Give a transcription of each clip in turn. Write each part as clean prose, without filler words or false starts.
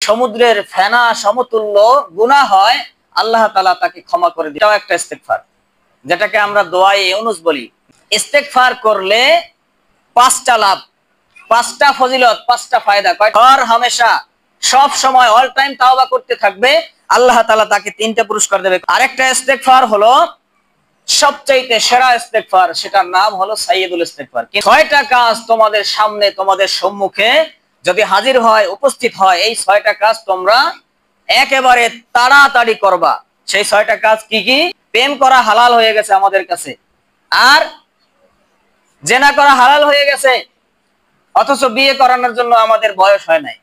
সমুদ্রের ফেনা সমতুল্য গুনাহ হয়, আল্লাহ তাআলা তাকে ক্ষমা করে দেন। এটাও একটা ইস্তেগফার, যেটাকে আমরা দোয়ায়ে ইউনুস বলি। ইস্তেগফার করলে 5টা লাভ, 5টা ফজিলত, 5টা ফায়দা। হর হামেশা সব সময় অল টাইম তাওবা করতে থাকবে, আল্লাহ তাআলা তাকে 3টা পুরস্কার দেবে। আরেকটা ইস্তেগফার হলো সবচাইতে সেরা ইস্তেগফার, সেটার নাম হলো সাইয়্যিদুল ইস্তেগফার। 6টা কাজ তোমাদের সামনে, তোমাদের সম্মুখে যদি হাজির হয়, উপস্থিত হয়, এই 6টা কাজ তোমরা একেবারে তাড়াতাড়ি করবা। সেই 6টা কাজ কি কি? প্রেম করা হালাল হয়ে গেছে আমাদের কাছে, আর জেনা করা হালাল হয়ে গেছে, অথচ বিয়ে করানোর জন্য আমাদের বয়স হয় নাই।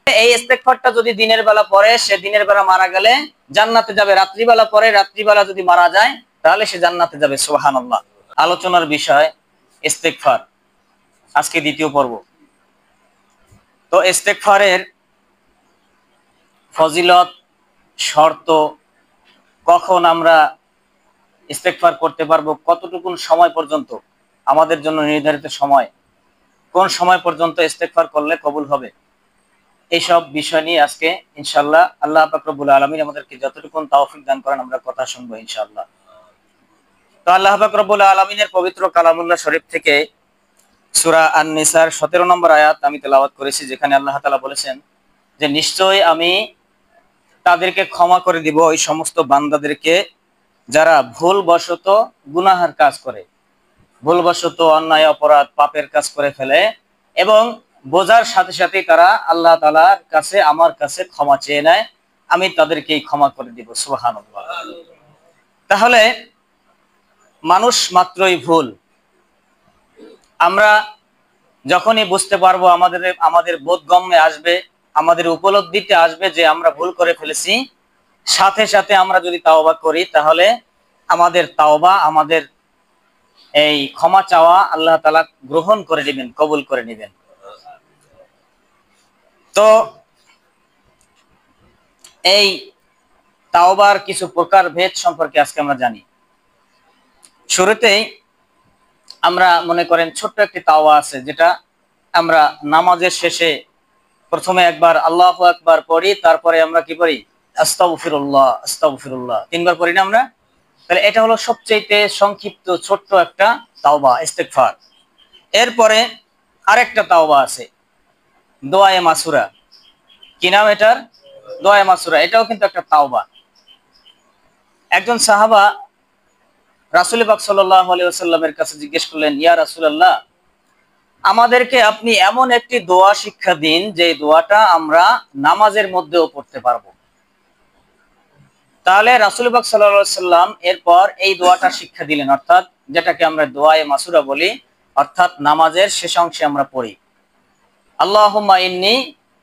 এই ইস্তেগফারটা যদি দিনের বেলা পড়ে, সে দিনের বেলা মারা গেলে জান্নাতে যাবে। রাত্রিবেলা পড়ে, রাত্রিবেলা যদি মারা যায় তাহলে সে জান্নাতে যাবে। সুবহানাল্লাহ। আলোচনার বিষয় ইস্তেগফার, আজকে দ্বিতীয় পর্ব। তো ইস্তেগফারের ফজিলত, শর্ত, কখন আমরা ইস্তেগফার করতে পারবো, কতটুকু সময় পর্যন্ত আমাদের জন্য নির্ধারিত সময়, কোন সময় পর্যন্ত ইস্তেগফার করলে কবুল হবে, এইসব বিষয় নিয়ে আজকে ইনশাআল্লাহ আল্লাহ পাক রব্বুল আলামিন আমাদেরকে যতটুকু তৌফিক দান করেন আমরা কথা শুনবো ইনশাআল্লাহ। তো আল্লাহ পাক রব্বুল আলামিনের পবিত্র কালামুল্লাহ শরীফ থেকে সূরা আন-নিসার 17 নম্বর আয়াত আমি তেলাওয়াত করেছি, যেখানে আল্লাহ তাআলা বলেছেন যে নিশ্চয়ই আমি তাদেরকে ক্ষমা করে দিব ওই সমস্ত বান্দাদেরকে যারা ভুলবশত গুনাহের কাজ করে, ভুলবশত অন্যায় অপরাধ পাপের কাজ করে ফেলে এবং বোঝার সাথে সাথেই তারা আল্লাহ তাআলার কাছে, আমার কাছে ক্ষমা চেয়ে নেয়, আমি তাদেরকেই ক্ষমা করে দিব। সুবহানাল্লাহ। তাহলে মানুষ মাত্রই ভুল। আমরা যখনই বুঝতে পারবো, আমাদের বোধগম্যে আসবে, আমাদের উপলব্ধিতে আসবে যে আমরা ভুল করে ফেলেছি, সাথে সাথে আমরা যদি তাওবা করি তাহলে আমাদের তাওবা, আমাদের এই ক্ষমা চাওয়া আল্লাহ তাআলা গ্রহণ করে নেবেন, কবুল করে নেবেন। তো এই তাওবার কিছু প্রকার ভেদ সম্পর্কে আজকে আমরা জানি। শুরুতেই আমরা মনে করেন ছোট্ট একটি তাওবা আছে, যেটা আমরা নামাজের শেষে প্রথমে একবার আল্লাহু আকবার পড়ি, তারপরে আমরা কি পড়ি? আস্তাগফিরুল্লাহ, আস্তাগফিরুল্লাহ 3বার পড়ি না আমরা? তাহলে এটা হলো সবচেয়ে সংক্ষিপ্ত ছোট্ট একটা তাওবা, ইস্তেগফার। এরপরে আরেকটা তাওবা আছে, দোয়ায়ে মাসুরা। কি নাম এটার? দোয়ায়ে মাসুরা। এটাও কিন্তু একটা তাওবা। একজন সাহাবা রাসূল পাক সাল্লাল্লাহু আলাইহি ওয়াসাল্লামের কাছে জিজ্ঞেস করলেন, ইয়া রাসূলুল্লাহ, আমাদেরকে আপনি এমন একটি দোয়া শিক্ষা দিন যে দোয়াটা আমরা নামাজের মধ্যেও পড়তে পারবো। তাহলে রাসূল পাক সাল্লাল্লাহু আলাইহি ওয়াসাল্লাম এরপর এই দোয়াটা শিক্ষা দিলেন, অর্থাৎ যেটাকে আমরা দোয়ায়ে মাসুরা বলি, অর্থাৎ নামাজের শেষ অংশে আমরা পড়ি, আল্লাহুম্মা ইন্নী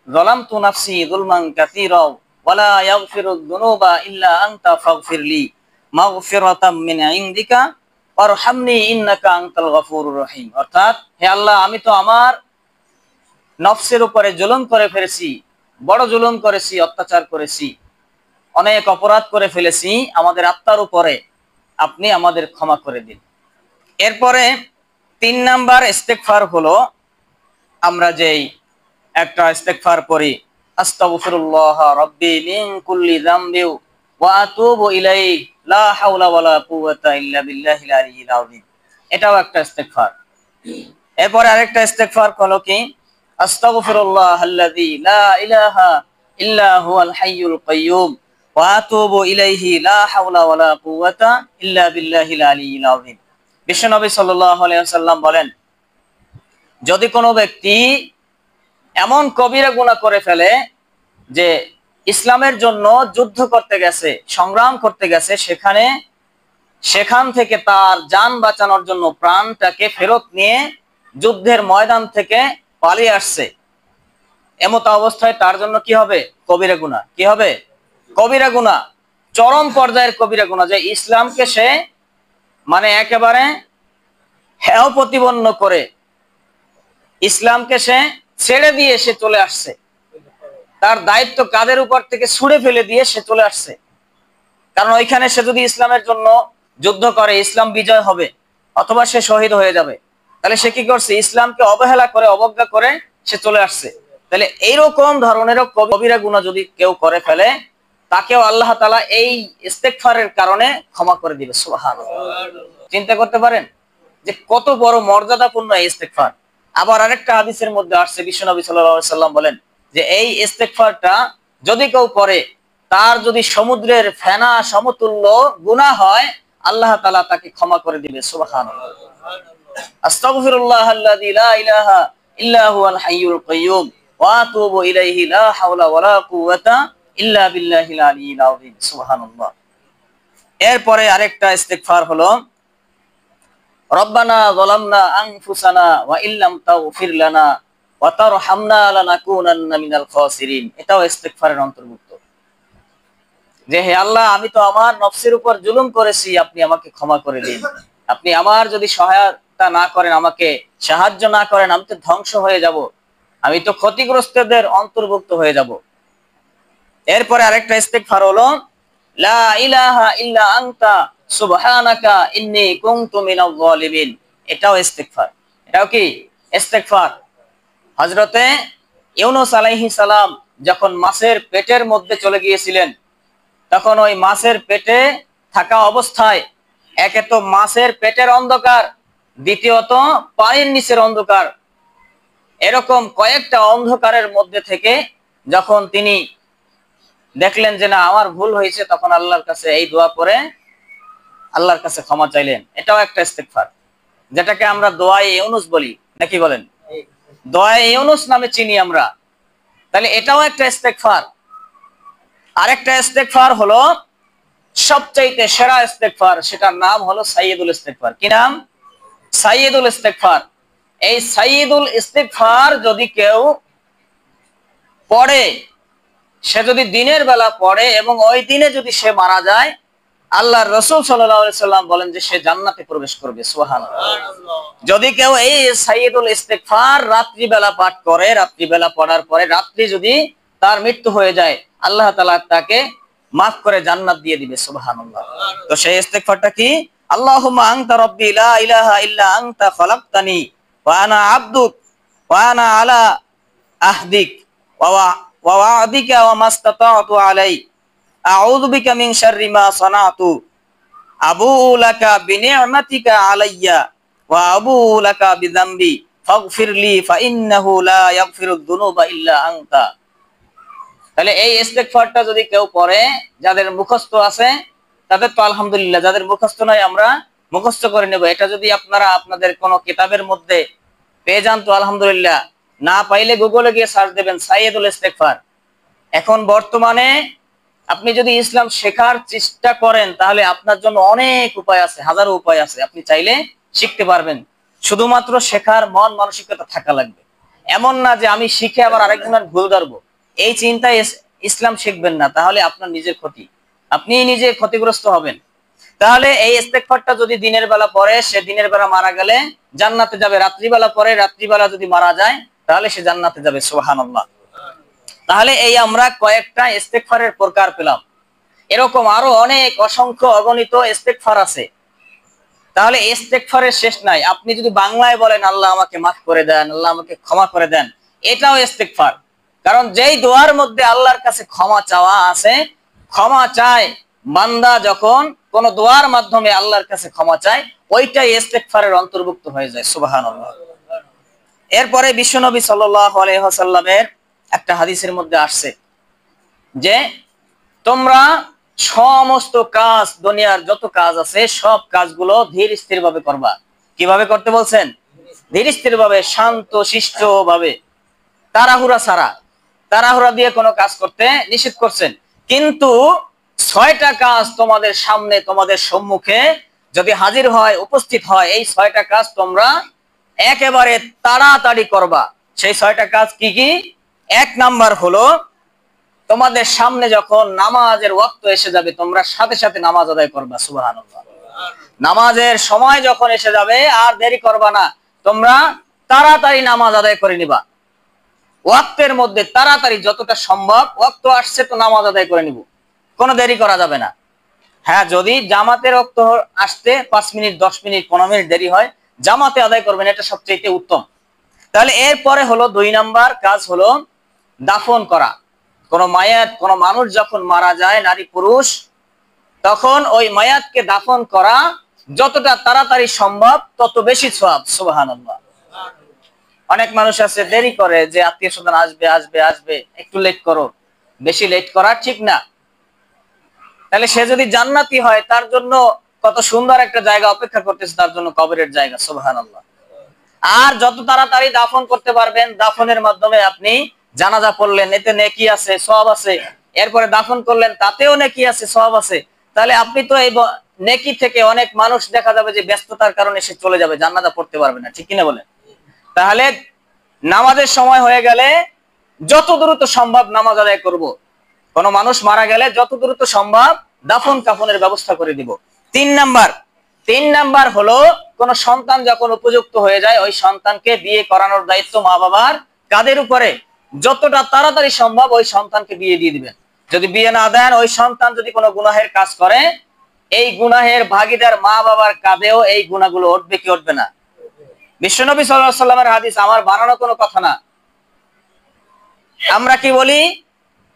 যালামতু নাফসি যুলমান কাসীরা ওয়া লা ইয়াগফিরুয যুনুবা ইল্লা আনতা ফাগফিরলি মাগফিরাতাম মিন ইনদিকা ওয়ারহামনি ইন্নাকা আনতাল গফুরুর রহিম। অর্থাৎ হে আল্লাহ, আমি তো আমার নফসের উপরে জুলুম করে ফেলেছি, বড় জুলুম করেছি, অত্যাচার করেছি, অনেক অপরাধ করে ফেলেছি আমাদের আত্মার উপরে, আপনি আমাদের ক্ষমা করে দিন। এরপরে 3 নাম্বার ইস্তেগফার হলো আমরা যেই একটা ইস্তেগফার পড়ি, আস্তাগফিরুল্লাহ রাব্বি মিন কুল্লি যামবি ওয়া আতুবু ইলাইহি লা হাওলা ওয়ালা কুওয়াতা ইল্লা বিল্লাহিল আলিয়্যিল আযীম। এটাও একটা ইস্তেগফার। এরপরে আরেকটা ইস্তেগফার হলো কি, আস্তাগফিরুল্লাহাল্লাযী লা ইলাহা ইল্লা হুয়াল হাইয়ুল কাইয়্যুম ওয়া আতুবু ইলাইহি লা হাওলা ওয়ালা কুওয়াতা ইল্লা বিল্লাহিল আলিয়্যিল আযীম। বিশ্বনবী সাল্লাল্লাহু আলাইহি ওয়াসাল্লাম বলেন, যদি কোনো ব্যক্তি এমন কবিরা গুনাহ করে ফেলে যে ইসলামের জন্য যুদ্ধ করতে গেছে, সংগ্রাম করতে গেছে, সেখান থেকে তার জান বাঁচানোর জন্য প্রাণটাকে ফেরত নিয়ে যুদ্ধের ময়দান থেকে পালিয়ে আসছে, এমত অবস্থায় তার জন্য কি হবে? কবিরা গুনাহ। কি হবে? কবিরা গুনাহ, চরম পর্যায়ের কবিরা গুনাহ, যে ইসলামকে সে মানে একেবারে হেয় প্রতিপন্ন করে ইসলামকে সে ছেড়ে দিয়ে সে চলে আসছে, তার দায়িত্ব কাঁধের উপর থেকে ছুড়ে ফেলে দিয়ে সে চলে আসছে। কারণ ওইখানে সে যদি ইসলামের জন্য যুদ্ধ করে, ইসলাম বিজয় হবে অথবা সে শহীদ হয়ে যাবে। তাহলে সে কি করছে? ইসলামকে অবহেলা করে, অবজ্ঞা করে সে চলে আসছে। তো তাহলে এইরকম ধরনের কবিরা গুনাহ যদি কেউ করে ফেলে তাকেও আল্লাহ তাআলা এই ইস্তেগফারের কারণে ক্ষমা করে দিবে। সুবহানাল্লাহ। চিন্তা করতে পারেন যে কত বড় মর্যাদাপূর্ণ এই ইস্তেগফার। আবার আরেকটা হাদিসের মধ্যে আসছে, বিশ্বনবী সাল্লাল্লাহু আলাইহি সাল্লাম বলেন যে এই ইস্তেগফারটা যদি কেউ করে, তার যদি সমুদ্রের ফেনা সমতুল্য গুনাহ হয়, আল্লাহ তাআলা তাকে ক্ষমা করে দিবে। সুবহানাল্লাহ। আস্তাগফিরুল্লাহাল্লাযী লা ইলাহা ইল্লা হুয়াল হাইয়ুল কাইয়্যুম ওয়া আতুবু ইলাইহি লা হাওলা ওয়ালা কুওয়াতা ইল্লা বিল্লাহিল আলিয়্যিল আযীম। সুবহানাল্লাহ। এরপরে আরেকটা ইস্তেগফার হলো রব্বানা যালামনা আনফুসানা ওয়া ইল্লাম তাগফির লানা ওয়া তারহামনা লানাকুনান্না মিনাল খাসিরিন। এটাও ইস্তেগফারের অন্তর্ভুক্ত, যে হে আল্লাহ, আমি তো আমার নফসের উপর জুলুম করেছি, আপনি আমাকে ক্ষমা করে দিন। আপনি আমার যদি সহায়তা না করেন, আমাকে সাহায্য না করেন, আমি তো ধ্বংস হয়ে যাব, আমি তো ক্ষতিগ্রস্তদের অন্তর্ভুক্ত হয়ে যাব। এরপরে আরেকটা ইস্তেগফার হলো লা ইলাহা ইল্লা আনতা সুবহানাকা ইন্নী কুনতু মিনাজ জালিমিন। এটাও ইস্তেগফার। এটাও কি ইস্তেগফার। হযরতে ইউনূস আলাইহিস সালাম যখন মাছের পেটের মধ্যে চলে গিয়েছিলেন, তখন ওই মাছের পেটে থাকা অবস্থায় একে তো মাছের পেটের অন্ধকার, দ্বিতীয়ত পানির নিচের অন্ধকার, এরকম কয়েকটা অন্ধকারের মধ্যে থেকে যখন তিনি দেখলেন যে না আমার ভুল হয়েছে, তখন আল্লাহর কাছে এই দোয়া করে আল্লাহর কাছে ক্ষমা চাইলেন। এটাও একটা ইস্তেগফার, যেটাকে আমরা দোয়ায়ে ইউনূস বলি, নাকি বলেন? দোয়ায়ে ইউনূস নামে চিনি আমরা। তাহলে এটাও একটা ইস্তেগফার। আরেকটা ইস্তেগফার হলো সবচাইতে সেরা ইস্তেগফার, সেটার নাম হলো সাইয়্যিদুল ইস্তেগফার। কি নাম? সাইয়্যিদুল ইস্তেগফার। এই সাইয়্যিদুল ইস্তেগফার যদি কেউ পড়ে, সে যদি দিনের বেলা পড়ে এবং ওই দিনে যদি সে মারা যায়, আল্লাহর রাসূল সাল্লাল্লাহু আলাইহি সাল্লাম বলেন যে সে জান্নাতে প্রবেশ করবে। সুবহানাল্লাহ। যদি কেউ এই সাইয়্যিদুল ইস্তেগফার রাত্রি বেলা পাঠ করে, রাত্রি বেলা পড়ার পরে রাত্রি যদি তার মৃত্যু হয়ে যায়, আল্লাহ তাআলা তাকে মাফ করে জান্নাত দিয়ে দিবে। সুবহানাল্লাহ। তো সেই ইস্তেগফারটা কি? আল্লাহুম্মা আনতা রাব্বি লা ইলাহা ইল্লা আনতা খালাকতানি ওয়া আনা আবদুক ওয়া আনা আলা আহদিক ওয়া ওয়া'দিকা ওয়া মাস্তাতা'তু আলাই আউযু বিকা মিন শাররি মা সানাতু আবুউ লাকা বিনি'মাতিকা আলাইয়া ওয়া আবুউ লাকা বিযামবি ফাগফিরলি ফাইন্নাহু লা ইয়াগফিরুদ যুনুবা ইল্লা আনতা। তাহলে এই ইস্তেগফারটা যদি কেউ পড়ে, যাদের মুখস্থ আছে তাদের তো আলহামদুলিল্লাহ, যাদের মুখস্থ নাই আমরা মুখস্থ করে নেব। এটা যদি আপনারা আপনাদের কোনো কিতাবের মধ্যে পেয়ে যান তো আলহামদুলিল্লাহ, না পাইলে গুগলে গিয়ে সার্চ দেবেন সাইয়্যিদুল ইস্তেগফার। এখন বর্তমানে আপনি যদি ইসলাম শেখার চেষ্টা করেন, তাহলে আপনার জন্য অনেক উপায় আছে, হাজারো উপায় আছে, আপনি চাইলে শিখতে পারবেন। শুধুমাত্র শেখার মন মানসিকতা থাকা লাগবে। এমন না যে আমি শিখে আবার আরেকজনের ভুল ধরবো, এই চিন্তায় ইসলাম শিখবেন না, তাহলে আপনার নিজের ক্ষতি, আপনি নিজে ক্ষতিগ্রস্ত হবেন। তাহলে এই ইস্তেগফারটা যদি দিনের বেলা পড়ে, সে দিনের বেলা মারা গেলে জান্নাতে যাবে। রাত্রিবেলা পড়ে, রাত্রিবেলা যদি মারা যায়, তাহলে সে জান্নাতে যাবে। সুবহানাল্লাহ। তাহলে এই আমরা কয়েকটা ইস্তেগফারের প্রকার পেলাম। এরকম আরো অনেক অসংখ্য অগণিত ইস্তেগফার আছে। তাহলে ইস্তেগফারের শেষ নাই। আপনি যদি বাংলায় বলেন আল্লাহ আমাকে মাফ করে দেন, আল্লাহ আমাকে ক্ষমা করে দেন, এটাও ইস্তেগফার। কারণ যেই দোয়ার মধ্যে আল্লাহর কাছে ক্ষমা চাওয়া আছে, ক্ষমা চায় বান্দা যখন কোন দোয়ার মাধ্যমে আল্লাহর কাছে ক্ষমা চায়, ওইটাই ইস্তেগফারের অন্তর্ভুক্ত হয়ে যায়। সুবহানাল্লাহ। এরপরে বিশ্বনবী সাল্লাল্লাহু আলাইহি ওয়াসাল্লামের একটা হাদিসের মধ্যে আসছে যে তোমরা সমস্ত কাজ, দুনিয়ার যত কাজ আছে সব কাজগুলো ধীর স্থির ভাবে করবা। কিভাবে করতে বলছেন? ধীর স্থির ভাবে, শান্ত শিষ্ট ভাবে, তাড়াহুড়া ছাড়া। তাড়াহুড়া দিয়ে কোনো কাজ করতে নিষেধ করছেন। কিন্তু 6টা কাজ তোমাদের সামনে, তোমাদের সম্মুখে যদি হাজির হয়, উপস্থিত হয়, এই 6টা কাজ তোমরা একেবারে তাড়াতাড়ি করবা। সেই 6টা কাজ কি কি? 1 নাম্বার হলো তোমাদের সামনে যখন নামাজের ওয়াক্ত এসে যাবে, তোমরা সাথে সাথে নামাজ আদায় করবা। সুবহানাল্লাহ। নামাজের সময় যখন এসে যাবে আর দেরি করবা না, তোমরা তাড়াতাড়ি নামাজ আদায় করে নিবা। ওয়াক্তের মধ্যে তাড়াতাড়ি যতটা সম্ভব, ওয়াক্ত আসছে তো নামাজ আদায় করে নিব, কোনো দেরি করা যাবে না। হ্যাঁ, যদি জামাতের ওয়াক্ত আসতে 5 মিনিট, 10 মিনিট, 15 মিনিট দেরি হয়, জামাতে আদায় করবেন, এটা সবচেয়ে উত্তম। তাহলে এরপরে হলো 2 নাম্বার কাজ হলো দাফন করা। কোন মায়াত, কোন মানুষ যখন মারা যায়, নারী পুরুষ, তখন ওই মায়াতকে দাফন করা যতটা তাড়াতাড়ি সম্ভব তত বেশি সওয়াব। সুবহানাল্লাহ। অনেক মানুষ আছে দেরি করে, যে আত্মীয় স্বজন আসবে আসবে আসবে, একটু লেট করো। বেশি লেট করা ঠিক না। তাহলে সে যদি জান্নাতি হয়, তার জন্য কত সুন্দর একটা জায়গা অপেক্ষা করতেছে, তার জন্য কবরের জায়গা। সুবহানাল্লাহ। আর যত তাড়াতাড়ি দাফন করতে পারবেন, দাফনের মাধ্যমে আপনি জানাজা পড়লেন, এতে নেকি আছে, সওয়াব আছে। এরপরে দাফন করলেন, তাতেও নেকি আছে, সওয়াব আছে। তাহলে আপনি তো এই নেকি থেকে অনেক মানুষ দেখা যাবে যে ব্যস্ততার কারণে সে চলে যাবে, জানাজা পড়তে পারবে না, ঠিক কিনা বলেন? তাহলে নামাজের সময় হয়ে গেলে যত দ্রুত সম্ভব নামাজ আদায় করব। কোন মানুষ মারা গেলে যত দ্রুত সম্ভব দাফন কাফনের ব্যবস্থা করে দিব। 3 নাম্বার হলো, কোন সন্তান যখন উপযুক্ত হয়ে যায়, ওই সন্তানকে বিয়ে করানোর দায়িত্ব মা বাবার কাদের উপরে? যতটা তাড়াতাড়ি সম্ভব ওই সন্তানকে বিয়ে দিয়ে দিবেন। যদি বিয়ে না দেন, ওই সন্তান যদি কোনো গুনাহের কাজ করে, এই গুনাহের ভাগীদার মা বাবার কাঁধেও এই গুনাহগুলো উঠবে কি উঠবে না? বিশ্বনবী সাল্লাল্লাহু আলাইহি ওয়াসাল্লামের হাদিস, আমার বানানো কোনো কথা না। আমরা কি বলি?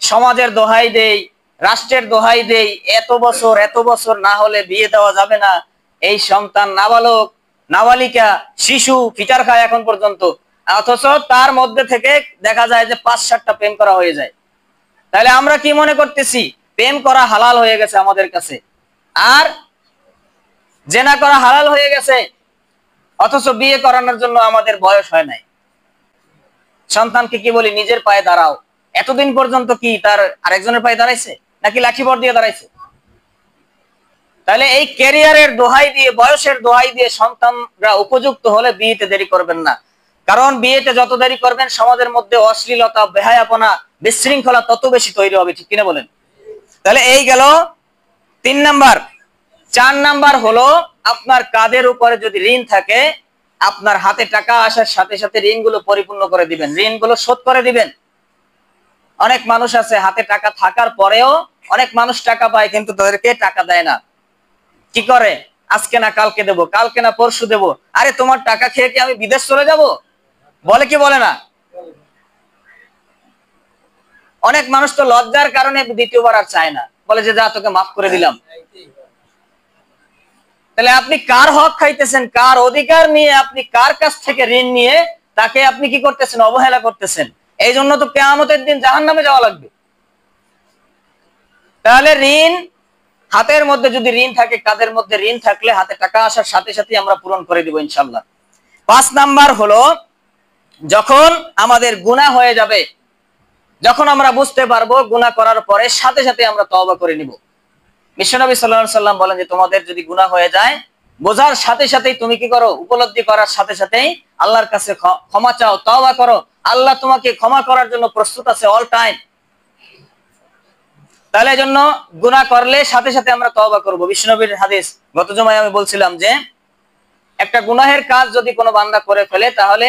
সমাজের দোহাই দেই, রাষ্ট্রের দোহাই দেই, এত বছর না হলে বিয়ে দেওয়া যাবে না, এই সন্তান নাবালক নাবালিকা শিশু ফিটার খায় এখন পর্যন্ত। অথচ তার মধ্যে থেকে দেখা যায় যে 5-7টা প্রেম করা হয়ে যায়। তাহলে আমরা কি মনে করতেছি? প্রেম করা হালাল হয়ে গেছে আমাদের কাছে, আর জেনা করা হালাল হয়ে গেছে। অথচ বিয়ে করানোর জন্য আমাদের বয়স হয় নাই। সন্তানকে কি বলি? নিজের পায়ে দাঁড়াও। এতদিন পর্যন্ত কি তার আরেকজনের পায়ে দাঁড়াইছে, নাকি লাঠি বর দিয়ে দাঁড়াইছে? তাহলে এই ক্যারিয়ারের দোহাই দিয়ে, বয়সের দোহাই দিয়ে সন্তানরা উপযুক্ত হলে বিয়েতে দেরি করবেন না। কারণ বিয়েতে যত দেরি করবেন, সমাজের মধ্যে অশ্লীলতা, বেহায়াপনা, বিশৃঙ্খলা তত বেশি তৈরি হবে, ঠিক কিনা বলেন? তাহলে এই গেল 3 নাম্বার। 4 নাম্বার হলো, আপনার কাঁধের উপরে যদি ঋণ থাকে, আপনার হাতে টাকা আসার সাথে সাথে ঋণগুলো পরিপূর্ণ করে দিবেন, ঋণগুলো শোধ করে দিবেন। অনেক মানুষ আছে হাতে টাকা থাকার পরেও, অনেক মানুষ টাকা পায় কিন্তু তাদেরকে টাকা দেয় না। কি করে? আজকে না কালকে দেবো, কালকে না পরশু দেবো। আরে তোমার টাকা খেয়ে কি আমি বিদেশ চলে যাব? বলে কি বলে না? অনেক মানুষ তো লজ্জার কারণে দ্বিতীয়বার আর চায় না, বলে যে যা, তোকে মাফ করে দিলাম। তাহলে আপনি কার হক খাইতেছেন? কার অধিকার নিয়ে আপনি কার কাছ থেকে ঋণ নিয়ে তাকে আপনি কি করতেছেন? অবহেলা করতেছেন। এই জন্য তো কিয়ামতের দিন জাহান্নামে যাওয়া লাগবে। তাহলে ঋণ, হাতের মধ্যে যদি ঋণ থাকে, কাদের মধ্যে ঋণ থাকলে হাতে টাকা আসার সাথে সাথে আমরা পূরণ করে দিব ইনশাআল্লাহ। 5 নাম্বার হলো, যখন আমাদের গুনাহ হয়ে যাবে, যখন আমরা বুঝতে পারবো গুনাহ করার পরে সাথে সাথে আমরা তওবা করে নিব। বিশ্বনবী সাল্লাল্লাহু আলাইহি সাল্লাম বলেন যে তোমাদের যদি গুনাহ হয়ে যায়, বোঝার সাথে সাথেই তুমি কি করো? উপলব্ধি করার সাথে সাথেই আল্লাহর কাছে ক্ষমা চাও, তওবা করো। আল্লাহ তোমাকে ক্ষমা করার জন্য প্রস্তুত আছে অল টাইম। তাহলে এই জন্য গুনাহ করলে সাথে সাথে আমরা তওবা করব। বিশ্বনবীর হাদিস, গত জুমায় আমি বলছিলাম যে একটা গুনাহের কাজ যদি কোনো বান্দা করে ফেলে, তাহলে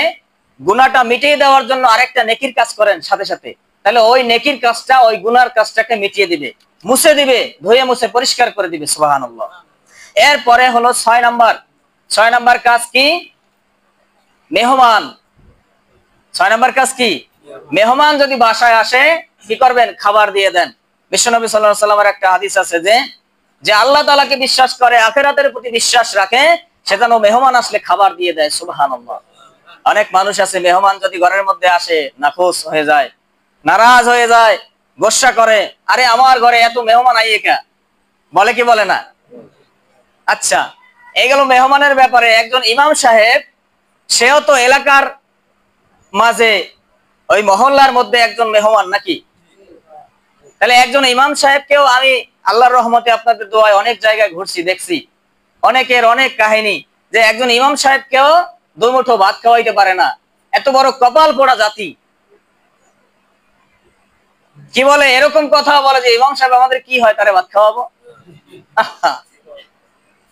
গুনাহটা মিটিয়ে দেওয়ার জন্য আরেকটা নেকির কাজ করেন সাথে সাথে, তাহলে ওই নেকির কাজটা ওই গুনার কাজটাকে মিটিয়ে দিবে, মুছে দিবে, ধুয়ে মুছে পরিষ্কার করে দিবে। সুবহানাল্লাহ। এরপরে হলো 6 নাম্বার। 6 নাম্বার কাজ কি? মেহমান। 6 নাম্বার কাজ কি? মেহমান যদি বাসায় আসে, কি করবেন? খাবার দিয়ে দেন। বিশ্বনবী সাল্লাল্লাহু আলাইহি ওয়াসাল্লামের একটা হাদিস আছে যে যে আল্লাহ তাআলাকে বিশ্বাস করে, আখিরাতের প্রতি বিশ্বাস রাখে, সে যেন মেহমান আসলে খাবার দিয়ে দেয়। সুবহানাল্লাহ। অনেক মানুষ আছে, মেহমান যদি ঘরের মধ্যে আসে নাখোশ হয়ে যায়, নারাজ হয়ে যায়, গোসা করে, আরে আমার ঘরে এত মেহমান আইয়ে কে? বলে কি বলে না? আচ্ছা, এই গেল মেহমানের ব্যাপারে। একজন ইমাম সাহেব, সেও তো এলাকার মাঝে, ওই মহল্লার মধ্যে একজন মেহমান নাকি? তাহলে একজন ইমাম সাহেবকেও আমি আল্লাহর রহমতে আপনাদের দোয়ায় অনেক জায়গায় ঘুরছি, দেখছি অনেকের অনেক কাহিনী, যে একজন ইমাম সাহেবকেও দুমুঠো ভাত খাওয়াইতে পারে না। এত বড় কপাল পোড়া জাতি। কি বলে? এরকম কথা বলে যে ইমাম সাহেব আমাদের কি হয়, তারে ভাত খাওয়াবো?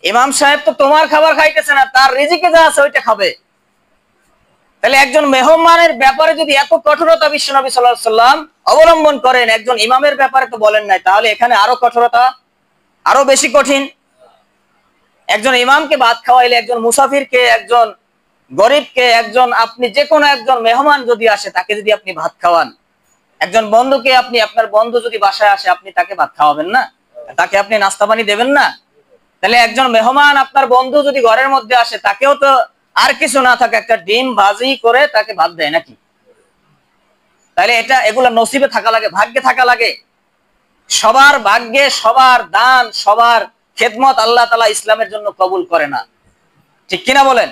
ইমাম সাহেব তো তোমার খাবার খাইতেছে না, তার রিজিকে যা আছে ওইটা খাবে। তাহলে একজন মেহমানের ব্যাপারে যদি এত কঠোরতা বিশ্বনবী সাল্লাল্লাহু আলাইহি ওয়াসাল্লাম অবলম্বন করেন, একজন ইমামের ব্যাপারে তো বলেন নাই, তাহলে এখানে আরো কঠোরতা, আরো বেশি কঠিন। একজন ইমামকে ভাত খাওয়াইলে, একজন মুসাফিরকে, একজন গরিবকে, একজন আপনি যে কোনো একজন মেহমান যদি আসে, তাকে যদি আপনি ভাত খাওয়ান, একজন বন্ধুকে আপনি, আপনার বন্ধু যদি বাসায় আসে, আপনি তাকে ভাত খাওয়াবেন না? তাকে আপনি নাস্তা পানি দেবেন না? তাহলে একজন মেহমান, আপনার বন্ধু যদি ঘরের মধ্যে আসে, তাকেও তো আর কিছু না থাকে একটা ডিম ভাজি করে তাকে ভাত দেয় নাকি? তাহলে এগুলা নসিবে থাকা লাগে, ভাগ্যে থাকা লাগে। সবার ভাগ্যে, সবার দান, সবার খেদমত আল্লাহ তাআলা ইসলামের জন্য কবুল করে না, ঠিক কিনা বলেন?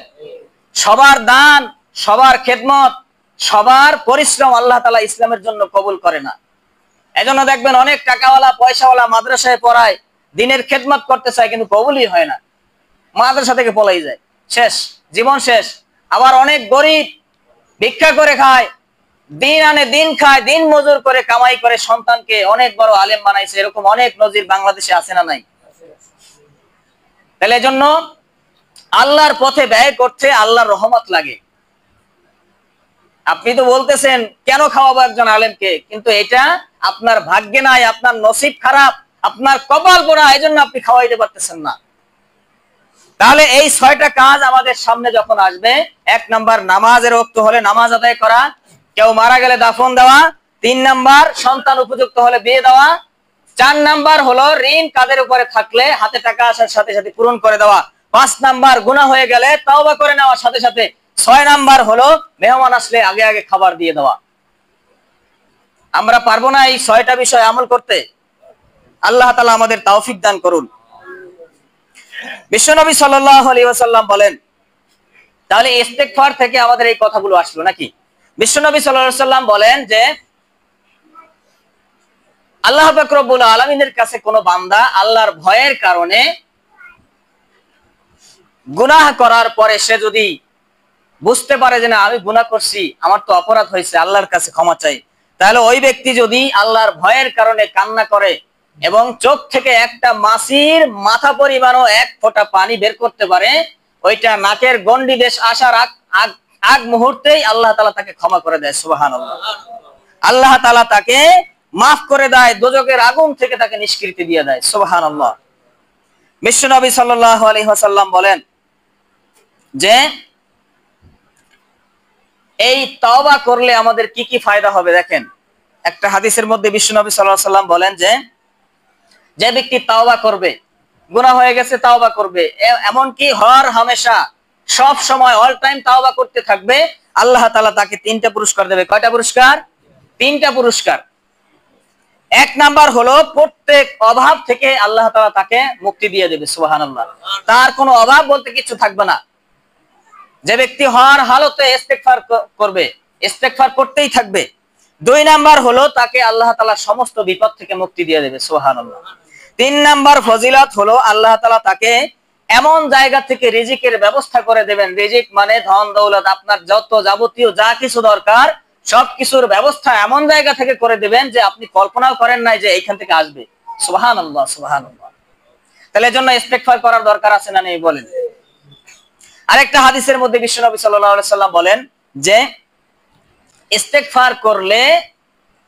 সবার দান, সবার খেদমত, সবার পরিশ্রম আল্লাহ তাআলা ইসলামের জন্য কবুল করে না। এজন্য দেখবেন অনেক টাকাওয়ালা পয়সাওয়ালা মাদ্রাসায় পড়ায়, দিনের খেদমত করতে চায়, কিন্তু কবুলই হয় না, মাদ্রাসা থেকে পলাই যায়, শেষ, জীবন শেষ। আবার অনেক গরিব ভিক্ষা করে খায়, দিন আনে দিন খায়, দিন মজুর করে কামাই করে সন্তানকে অনেক বড় আলেম বানাইছে, এরকম অনেক নজির বাংলাদেশে আছে না নাই? তাহলে এজন্য আল্লাহর পথে ব্যয় করতে আল্লাহর রহমত লাগে। আপনি তো বলতেছেন কেন খাওয়াবো একজন আলেমকে, কিন্তু এটা আপনার ভাগ্যে নাই, আপনার নসিব খারাপ, আপনার কপাল পোড়া, এই জন্য আপনি খাওয়াইতে পারতেছেন না। তাহলে এই 6টা কাজ আমাদের সামনে যখন আসবে, 1 নাম্বার নামাজের ওয়াক্ত হলে নামাজ আদায় করা, কেউ মারা গেলে দাফন দেওয়া, 3 নাম্বার সন্তান উপযুক্ত হলে বিয়ে দেওয়া, 4 নাম্বার হলো ঋণ কাদের উপরে থাকলে হাতে টাকা আসার সাথে সাথে পূরণ করে দেওয়া, 5 নাম্বার গুনাহ হয়ে গেলে তওবা করে নেওয়ার সাথে সাথে, 6 নাম্বার হলো মেহমান আসলে আগে আগে খাবার দিয়ে দেওয়া। আমরা পারবো না এই 6টা বিষয় আমল করতে? আল্লাহ তাআলা আমাদের তৌফিক দান করুন। বিশ্বনবী সাল্লাল্লাহু আলাইহি ওয়াসাল্লাম বলেন, তাহলে ইস্তেগফার থেকে আমাদের এই কথাগুলো আসলো নাকি? বিশ্বনবী সাল্লাল্লাহু আলাইহি ওয়াসাল্লাম বলেন যে আল্লাহ পাক রব্বুল আলামিনের কাছে কোন বান্দা আল্লাহর ভয়ের কারণে গুনাহ করার পরে সে যদি বুঝতে পারে যে না আমি গুনাহ করছি, আমার তো অপরাধ হয়েছে, আল্লাহর কাছে ক্ষমা চাই, তাহলে ওই ব্যক্তি যদি আল্লাহর ভয়ের কারণে কান্না করে এবং চোখ থেকে একটা মাছির মাথা পরিমাণও 1 ফোঁটা পানি বের করতে পারে, ওইটা নাকের গন্ডি দেশ আসার আগ মুহূর্তেই আল্লাহ তাআলা তাকে ক্ষমা করে দেয়। সুবহানাল্লাহ। আল্লাহ তাআলা তাকে মাফ করে দেয়, দোজখের আগুন থেকে তাকে নিষ্কৃতি দিয়ে দেয়। সুবহানাল্লাহ। বিশ্বনবী সাল্লাল্লাহু আলাইহি ওয়াসাল্লাম বলেন যে এই তওবা করলে আমাদের কি কি ফায়দা হবে দেখেন। একটা হাদিসের মধ্যে বিশ্বনবী সাল্লাল্লাহু আলাইহি ওয়াসাল্লাম বলেন যে ব্যক্তি তওবা করবে, গুনাহ হয়ে গেছে, তওবা করবে, এমন কি হর হামেশা সব সময় অল টাইম তওবা করতে থাকবে, আল্লাহ তাআলা তাকে 3টা পুরস্কার দেবে। কয়টা পুরস্কার? 3টা পুরস্কার। 1 নাম্বার হলো প্রত্যেক অভাব থেকে আল্লাহ তাআলা তাকে মুক্তি দিয়ে দেবে। সুবহানাল্লাহ। তার কোনো অভাব বলতে কিছু থাকবে না। যে ব্যক্তি হর হালতে ইস্তেগফার করবে, ইস্তেগফার করতেই থাকবে। 2 নাম্বার হলো তাকে আল্লাহ তাআলা সমস্ত বিপদ থেকে মুক্তি দিয়ে দেবে। সুবহানাল্লাহ। 3 নাম্বার ফজিলত হলো আল্লাহ তাআলা তাকে এমন জায়গা থেকে রিজিকের ব্যবস্থা করে দেবেন। রিজিক মানে ধন দৌলত, আপনার যত যাবতীয় যা কিছু দরকার সবকিছুর ব্যবস্থা এমন জায়গা থেকে করে দেবেন যে আপনি কল্পনাও করেন নাই যে এইখান থেকে আসবে। সুবহানাল্লাহ, সুবহানাল্লাহ। তাহলে এজন্য ইস্তেগফার করার দরকার আছে না নেই বলেন? আরেকটা হাদিসের মধ্যে বিশ্বনবী সাল্লাল্লাহু আলাইহি সাল্লাম বলেন যে ইস্তেগফার করলে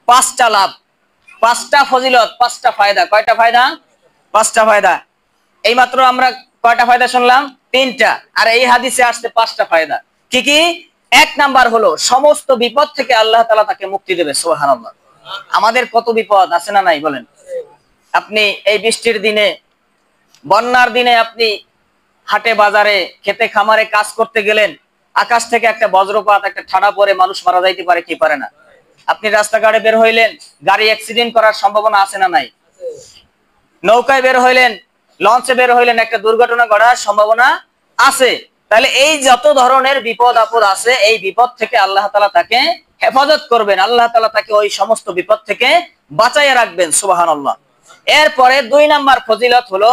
5টা লাভ, 5টা ফজিলত, 5টা ফায়দা। কয়টা ফায়দা? 5টা ফায়দা। এইমাত্র আমরা কয়টা ফায়দা শুনলাম? 3টা। আর এই হাদিসে আসছে 5টা ফায়দা। কি কি? 1 নাম্বার হলো সমস্ত বিপদ থেকে আল্লাহ তাআলা তাকে মুক্তি দেবে। সুবহানাল্লাহ। আমাদের কত বিপদ আছে না নাই বলেন? আপনি এই বৃষ্টির দিনে, বন্যার দিনে আপনি হাটে বাজারে খেতে খামারে কাজ করতে গেলেন, আকাশ থেকে একটা বজ্রপাত, একটা ঠাডা পরে মানুষ মারা যাইতে পারে কি পারে না? আপনি রাস্তাঘাটে বের হইলেন, গাড়ি অ্যাক্সিডেন্ট করার সম্ভাবনা আছে না নাই? নৌকায় বের হইলেন, লঞ্চে বের হইলেন, একটা দুর্ঘটনা ঘটার সম্ভাবনা আছে। তাহলে এই যত ধরনের বিপদ আপদ আছে, এই বিপদ থেকে আল্লাহ তাআলা তাকে হেফাজত করবেন, আল্লাহ তাআলা তাকে ওই সমস্ত বিপদ থেকে বাঁচাইয়া রাখবেন। সুবহানাল্লাহ। এরপরে 2 নাম্বার ফজিলত হলো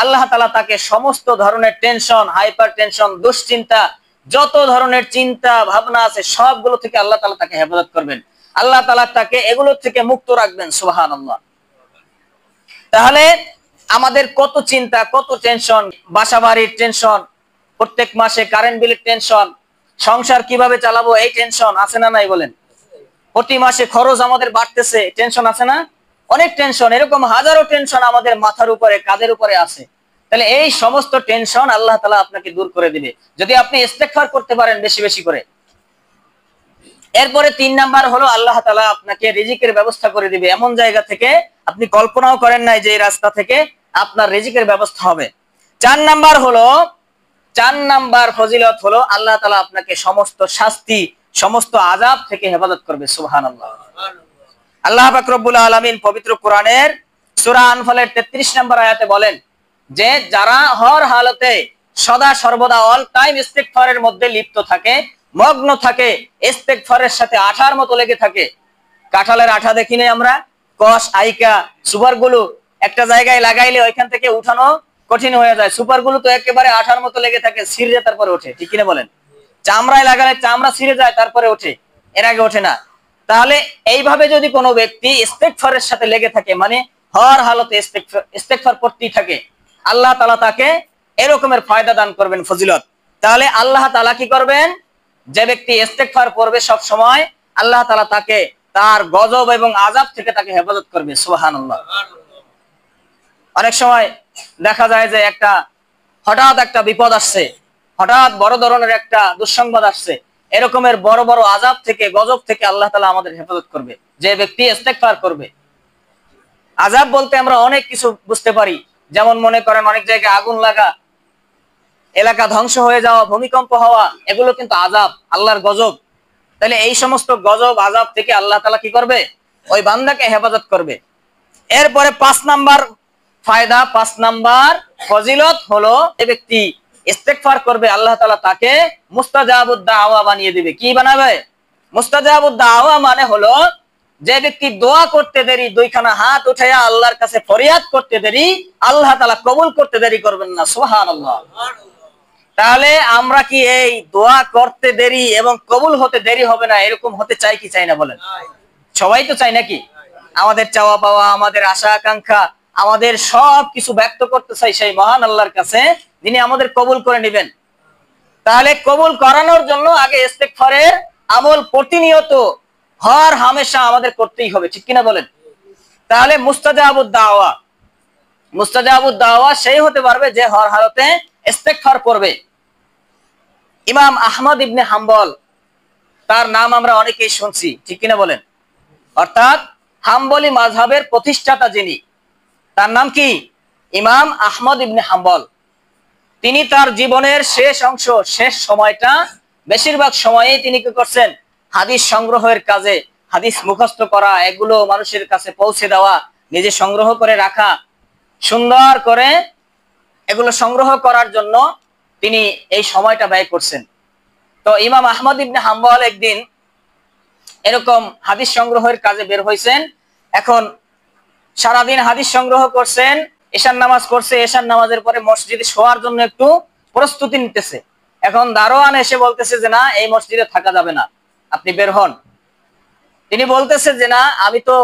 আল্লাহ তাআলা তাকে সমস্ত ধরনের টেনশন, হাইপার টেনশন, দুশ্চিন্তা, যত ধরনের চিন্তা ভাবনা আছে সবগুলো থেকে আল্লাহ তাআলা তাকে হেফাজত করবেন, আল্লাহ তাআলা তাকে এগুলো থেকে মুক্ত রাখবেন। সুবহানাল্লাহ। তাহলে আমাদের কত চিন্তা, কত টেনশন, বাসা বাড়ির টেনশন, প্রত্যেক মাসে কারেন্ট বিলের টেনশন, সংসার কিভাবে চালাবো এই টেনশন আছে না নাই বলেন? প্রতি মাসে খরচ আমাদের বাড়তেছে, টেনশন আছে না? অনেক টেনশন, এরকম হাজারো টেনশন আমাদের মাথার উপরে, কাঁধের উপরে আছে। তাহলে এই সমস্ত টেনশন আল্লাহ তাআলা আপনাকে দূর করে দিবে যদি আপনি ইস্তেগফার করতে পারেন বেশি বেশি করে। এরপরে 3 নাম্বার হলো আল্লাহ তাআলা আপনাকে রিজিকের ব্যবস্থা করে দিবে, এমন জায়গা থেকে আপনি কল্পনাও করেন নাই যে এই রাস্তা থেকে আপনার রিজিকের ব্যবস্থা হবে। 4 নাম্বার ফজিলত হলো আল্লাহ তাআলা আপনাকে সমস্ত শাস্তি, সমস্ত আযাব থেকে হেফাজত করবে। সুবহানাল্লাহ। আল্লাহ পাক রব্বুল আলামিন পবিত্র কোরআনের সূরা আনফালের 33 নম্বর আয়াতে বলেন যে যারা হর হালতে সদা সর্বদা অল টাইম ইস্তিগফারের মধ্যে লিপ্ত থাকে, মগ্ন থাকে, ইস্তিগফারের সাথে আঠার মতো লেগে থাকে। কাঁঠালের আঠা দেখিনি আমরা, কষ আইকা সুপারগুলো একটা জায়গায় লাগাইলে ওইখান থেকে উঠানো কঠিন হয়ে যায়, সুপারগুলো তো একেবারে আঠার মতো লেগে থাকে, ছিঁড়ে তারপরে ওঠে, ঠিক কিনা বলেন? চামড়ায় লাগালে চামড়া ছিঁড়ে যায় তারপরে ওঠে, এর আগে ওঠে না। তাহলে এইভাবে যদি কোনো ব্যক্তি ইস্তিগফারের সাথে লেগে থাকে, মানে হর হালতে ইস্তিগফার করতেই থাকে, আল্লাহ তাআলা তাকে এরকমের ফায়দা দান করবেন, ফজিলত। তাহলে আল্লাহ তাআলা কি করবেন? যে ব্যক্তি ইস্তিগফার করবে সব সময়, আল্লাহ তাআলা তাকে তার গজব এবং আযাব থেকে তাকে হেফাজত করবে। সুবহানাল্লাহ। অনেক সময় দেখা যায় যে হঠাৎ একটা বিপদ আসছে, হঠাৎ বড় ধরনের একটা দুঃসংবাদ আসছে, এরকমের বড় বড় আযাব থেকে, গজব থেকে আল্লাহ তাআলা আমাদের হেফাজত করবে যে ব্যক্তি ইস্তিগফার করবে। আযাব বলতে আমরা অনেক কিছু বুঝতে পারি, যেমন মনে করেন অনেক জায়গায় আগুন লাগা, এলাকা ধ্বংস হয়ে যাওয়া, ভূমিকম্প হওয়া, এগুলো কিন্তু আযাব, আল্লাহর গজব। তাহলে এই সমস্ত গজব আযাব থেকে আল্লাহ তাআলা কি করবে? ওই বান্দাকে হেফাজত করবে। এরপরে 5 নাম্বার ফায়দা, 5 নাম্বার ফজিলত হলো যে ব্যক্তি ইস্তিগফার করবে আল্লাহ তাআলা তাকে মুস্তাজাবুদ দাওয়া বানিয়ে দিবে। কি বানাবে? মুস্তাজাবুদ দাওয়া মানে হলো যে ব্যক্তি দোয়া করতে দেরি, দুইখানা হাত উঠাইয়া আল্লাহর কাছে ফরিয়াদ করতে দেরি, আল্লাহ তাআলা কবুল করতে দেরি করবেন না। সুবহানাল্লাহ। তাহলে আমরা কি এই দোয়া করতে দেরি এবং কবুল হতে দেরি হবে না, এরকম হতে চাই কি চাই না বলেন? সবাই তো চাই নাকি? আমাদের চাওয়া পাওয়া, আমাদের আশা আকাঙ্ক্ষা, আমাদের সব কিছু ব্যক্ত করতে চাই সেই মহান আল্লাহর কাছে, যিনি আমাদের কবুল করে নেবেন। তাহলে কবুল করানোর জন্য আগে ইস্তিগফারের আমল প্রতিনিয়ত হর হামেশা আমাদের করতেই হবে, ঠিক কিনা বলেন? তাহলে মুস্তাজাবুদ দাওয়া সেই হতে পারবে যে হর হালতে ইস্তিগফার করবে। ইমাম আহমদ ইবনে হাম্বল, তার নাম আমরা অনেকেই শুনছি, ঠিক কিনা বলেন? অর্থাৎ হাম্বলি মাযহাবের প্রতিষ্ঠাতা যিনি, তার নাম কি? ইমাম আহমদ ইবনে হাম্বল। তিনি তার জীবনের শেষ অংশ, শেষ সময়টা, বেশিরভাগ সময়েই তিনি কি করছেন? হাদিস সংগ্রহের কাজে, হাদিস মুখস্থ করা, এগুলো মানুষের কাছে পৌঁছে দেওয়া, নিজে সংগ্রহ করে রাখা, সুন্দর করে এগুলো সংগ্রহ করার জন্য তিনি এই সময়টা ব্যয় করছেন। তো ইমাম আহমদ ইবনে হাম্বল একদিন এরকম হাদিস সংগ্রহের কাজে বের হয়েছেন। এখন সারাদিন হাদিস সংগ্রহ করছেন, এশার নামাজ করছে, এশার নামাজের পরে মসজিদে শোয়ার জন্য একটু প্রস্তুতি নিতেছে। এখন দারোয়ান এসে বলতেছে যে না, এই মসজিদে থাকা যাবে না, আপনি বের হন। তিনি বলতেছে যে না, আমি তো